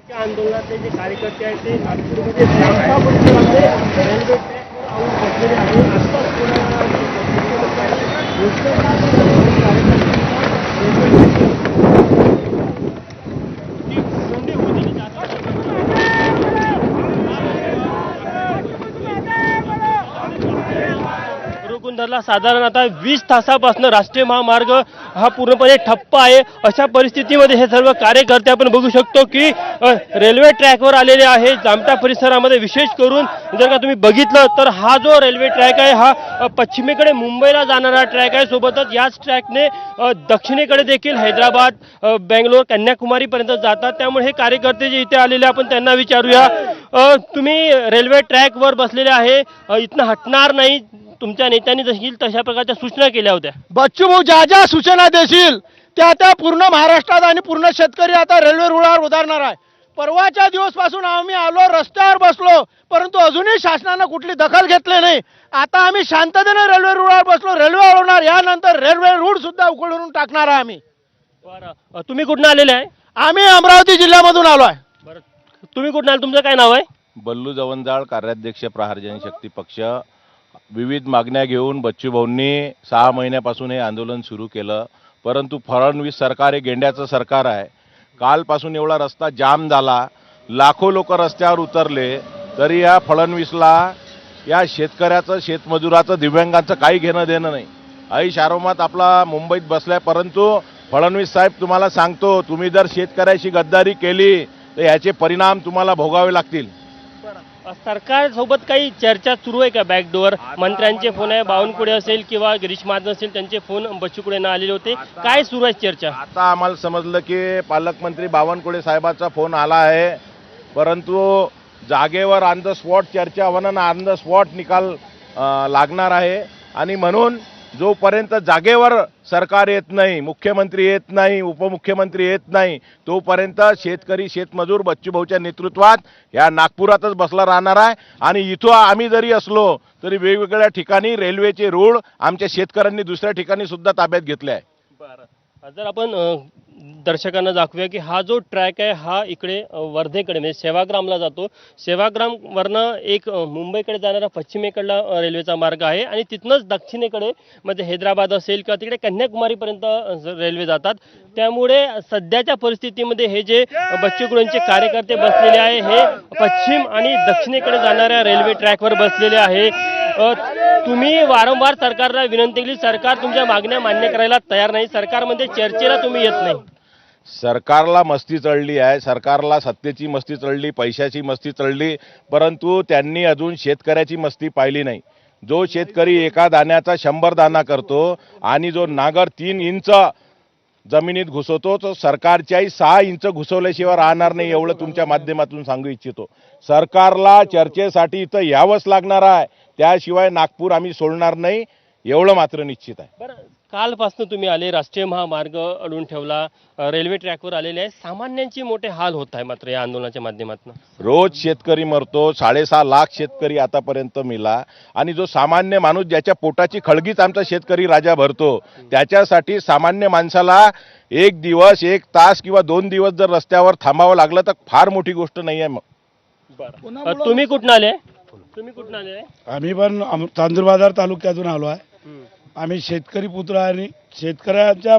आंदोलनाचे जे कार्यकर्ते आहेत ते नागपूरमध्ये जामठा परिसरामध्ये रेल्वे ट्रॅकवर आणून बसलेले आहे. आत्ताच कोणाला रोखून धरला. साधारण आता 20 तासापासून राष्ट्रीय महामार्ग हा पूर्णपणे ठप्प आहे. अशा परिस्थितीमध्ये हे सर्व कार्यकर्ते आपण बघू शकतो की रेल्वे ट्रॅकवर आलेले आहे. जामठा परिसरामध्ये विशेष करून जर का तुम्ही बघितलं तर हा जो रेल्वे ट्रॅक आहे हा पश्चिमेकडे मुंबईला जाणारा ट्रॅक आहे. सोबतच याच ट्रॅकने दक्षिणेकडे देखील हैदराबाद, बेंगलोर, कन्याकुमारी पर्यंत जातात. त्यामुळे हे कार्यकर्ते जे इथे आलेले आपण त्यांना विचारूया, तुम्ही रेल्वे ट्रॅकवर बसलेले आहे, इथनं हटणार नाही, तुमच्या नेत्यांनी देखील तशा प्रकारच्या सूचना केल्या होत्या. बच्चू भाऊ ज्या ज्या सूचना देशील त्या पूर्ण महाराष्ट्रात आणि पूर्ण शेतकरी आता रेल्वे रुळावर उतरणार आहे. परवाच्या दिवसपासून आम्ही आलो, रस्त्यावर बसलो, परंतु अजूनही शासनानं कुठली दखल घेतली नाही. आता आम्ही शांततेने रेल्वे रुळावर बसलो, रेल्वे वळवणार, यानंतर रेल्वे रूळ सुद्धा उघडून टाकणार आहे आम्ही. बरं, तुम्ही कुठून आलेले आहे? आम्ही अमरावती जिल्ह्यामधून आलो आहे. बरं, तुम्ही कुठून आले, तुमचं काय नाव आहे? बल्लू जवंजाळ, कार्याध्यक्ष प्रहार जनशक्ती पक्ष. विविध मागण्या घेऊन बच्चूभाऊंनी 6 महिन्यापासून हे आंदोलन सुरू केलं, परंतु फडणवीस सरकार हे गेंड्याचं सरकार आहे. कालपासून एवढा रस्ता जाम झाला, लाखो लोक रस्त्यावर उतरले, तरी या फडणवीसला या शेतकऱ्याचं, शेतमजुराचं, दिव्यांगांचं काही घेणं देणं नाही. ऐश आरामात आपला मुंबईत बसलाय. परंतु फडणवीस साहेब, तुम्हाला सांगतो, तुम्ही जर शेतकऱ्याशी गद्दारी केली तर याचे परिणाम तुम्हाला भोगावे लागतील. सरकार सोबत काही चर्चा सुरू आहे का? बॅकडोअर मंत्र्यांचे फोन आहे, बावनकुळे असेल किंवा गिरीश महाजन असेल, त्यांचे फोन बच्चूकडे आलेले होते. काय सुरू आहे चर्चा? आता आम्हाला समजलं की पालकमंत्री बावनकुळे साहेबांचा फोन आला आहे, परंतु जागेवर ऑन द स्पॉट चर्चा होणं, ऑन द स्पॉट निकाल लागणार आहे. आणि म्हणून जोपर्यंत जागेवर सरकार येत नाही, मुख्यमंत्री येत नाही, उपमुख्यमंत्री येत नाही, तोपर्यंत शेतकरी, शेतमजूर बच्चूभाऊच्या नेतृत्वात या नागपुरातच बसला राहणार आहे. आणि इथं आम्ही जरी असलो तरी वेगवेगळ्या ठिकाणी रेल्वेचे रूळ आमच्या शेतकऱ्यांनी दुसऱ्या ठिकाणी सुद्धा ताब्यात घेतले आहे. बरं, जर आपण दर्शकांना दाखवूया की हा जो ट्रॅक आहे हा इकडे वर्धेकडे म्हणजे सेवाग्रामला जातो. सेवाग्रामवरनं एक मुंबईकडे जाणारा पश्चिमेकडला रेल्वेचा मार्ग आहे आणि तिथनंच दक्षिणेकडे म्हणजे हैदराबाद असेल किंवा तिकडे कन्याकुमारीपर्यंत रेल्वे जातात. त्यामुळे सध्याच्या परिस्थितीमध्ये हे जे बच्चूकडूंचे कार्यकर्ते बसलेले आहे हे पश्चिम आणि दक्षिणेकडे जाणाऱ्या रेल्वे ट्रॅकवर बसलेले आहे. तुम्ही वारंवार सरकारला विनंती केली, सरकार तुमच्या मागण्या मान्य करायला तयार नाही, सरकारमध्ये चर्चेला तुम्ही येत नाही. सरकारला मस्ती चढली आहे, सरकारला सत्तेची मस्ती चढली, पैशाची मस्ती चढली, परंतु त्यांनी अजून शेतकऱ्याची मस्ती पाहिली नाही. जो शेतकरी एका दाण्याचा 100 दाना करतो आणि जो नागर 3 इंच जमिनीत घुसवतो, तो सरकारच्याही 6 इंच घुसवल्याशिवाय राहणार नाही, एवढं तुमच्या माध्यमातून सांगू इच्छितो. सरकारला चर्चेसाठी इथं यावंच लागणार आहे, त्याशिवाय नागपूर आम्ही सोडणार नाही, एवढं मात्र निश्चित आहे. बरं, कालपासून तुम्ही आले, राष्ट्रीय महामार्ग अडवून ठेवला, रेल्वे ट्रॅकवर आलेले आहे, सामान्यांची मोठे हाल होत आहे मात्र या आंदोलनाच्या माध्यमातून. रोज शेतकरी मरतो, 6.5 लाख शेतकरी आतापर्यंत मेला. आणि जो सामान्य माणूस ज्याच्या पोटाची खळगीच आमचा शेतकरी राजा भरतो, त्याच्यासाठी सामान्य माणसाला 1 दिवस, 1 तास किंवा 2 दिवस जर रस्त्यावर थांबावं लागलं तर फार मोठी गोष्ट नाही आहे. बरं, तुम्ही कुठून आले? तुम्ही कुठून आले? आम्ही पण चांदूर बाजार तालुक्यातून आलो आहे. आम्ही शेतकरी पुत्र आणि शेतकऱ्याच्या